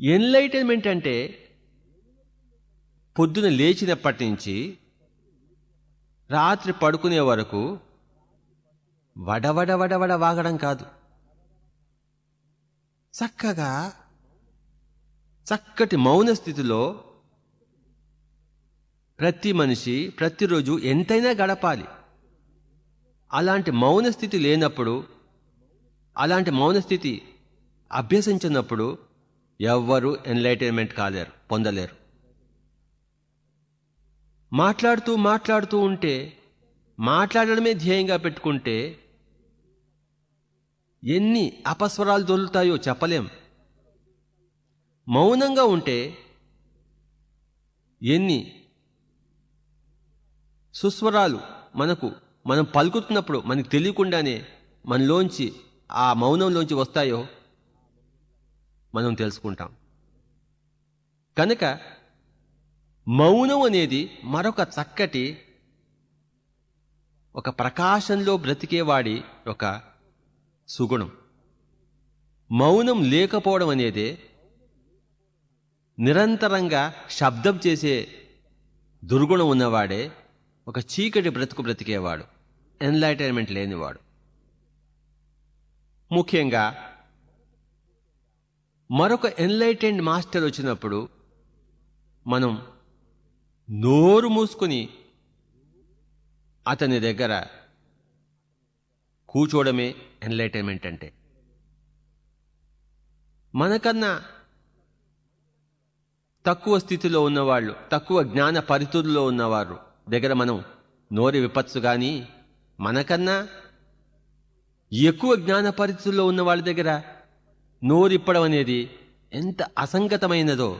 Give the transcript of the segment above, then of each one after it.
Enlightenment అంటే పొద్దున లేచినప్పటి నుంచి రాత్రి పడుకునే వరకు వడవడ వాగడం కాదు. చక్కటి మౌన స్థితిలో ప్రతి మనిషి ప్రతిరోజు ఎంతైనా గడపాలి. అలాంటి మౌన స్థితి లేనప్పుడు, అలాంటి మౌన స్థితి అభ్యసించినప్పుడు ఎవ్వరూ ఎన్లైటన్మెంట్ కాలేరు, పొందలేరు. మాట్లాడుతూ ఉంటే, మాట్లాడడమే ధ్యేయంగా పెట్టుకుంటే ఎన్ని అపస్వరాలు దొరుకుతాయో చెప్పలేం. మౌనంగా ఉంటే ఎన్ని సుస్వరాలు మనం పలుకుతున్నప్పుడు మనకు తెలియకుండానే మనలోంచి, ఆ మౌనంలోంచి వస్తాయో మనం తెలుసుకుంటాం. కనుక మౌనం అనేది మరొక చక్కటి, ఒక ప్రకాశంలో బ్రతికేవాడి ఒక సుగుణం. మౌనం లేకపోవడం అనేదే నిరంతరంగా శబ్దం చేసే దుర్గుణం ఉన్నవాడే ఒక చీకటి బ్రతికేవాడు, ఎన్లైటన్మెంట్ లేనివాడు. ముఖ్యంగా మరొక ఎన్లైటెండ్ మాస్టర్ వచ్చినప్పుడు మనం నోరు మూసుకుని అతని దగ్గర కూర్చోవడమే ఎన్లైటన్మెంట్ అంటే. మనకన్నా తక్కువ స్థితిలో ఉన్నవాళ్ళు, తక్కువ జ్ఞాన పరితుల్లో ఉన్నవారు దగ్గర మనం నోరు విపత్సు. కానీ మనకన్నా ఎక్కువ జ్ఞాన పరిస్థితుల్లో ఉన్న వాళ్ళ దగ్గర నోరిప్పడం అనేది ఎంత అసంగతమైనదో.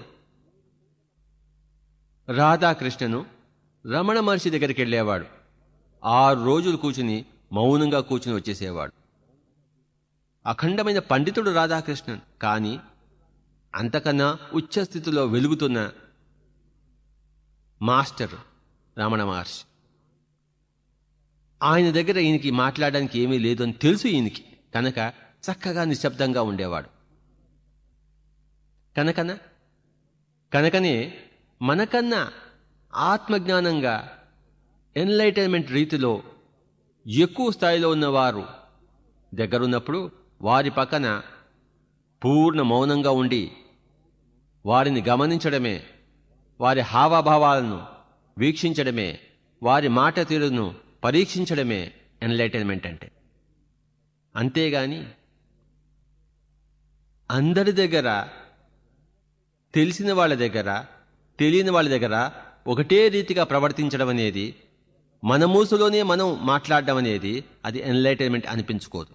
రాధాకృష్ణను రమణ మహర్షి దగ్గరికి వెళ్ళేవాడు. 6 రోజులు కూర్చుని మౌనంగా కూర్చుని వచ్చేసేవాడు. అఖండమైన పండితుడు రాధాకృష్ణన్. కానీ అంతకన్నా ఉచ్చస్థితిలో వెలుగుతున్న మాస్టర్ రమణ మహర్షి. ఆయన దగ్గర ఈయనకి మాట్లాడడానికి ఏమీ లేదు అని తెలుసు ఈయనకి. కనుక చక్కగా నిశ్శబ్దంగా ఉండేవాడు. కనుకనే మనకన్నా ఆత్మజ్ఞానంగా ఎన్లైటన్మెంట్ రీతిలో ఎక్కువ స్థాయిలో ఉన్నవారు దగ్గరున్నప్పుడు వారి పక్కన పూర్ణ మౌనంగా ఉండి వారిని గమనించడమే, వారి హావభావాలను వీక్షించడమే, వారి మాట తీరును పరీక్షించడమే ఎన్లైటన్మెంట్ అంటే. అంతేగాని అందరి దగ్గర, తెలిసిన వాళ్ళ దగ్గర, తెలియని వాళ్ళ దగ్గర ఒకటే రీతిగా ప్రవర్తించడం అనేది, మన మూసులోనే మనం మాట్లాడడం అనేది అది ఎన్లైటన్మెంట్ అనిపించుకోదు.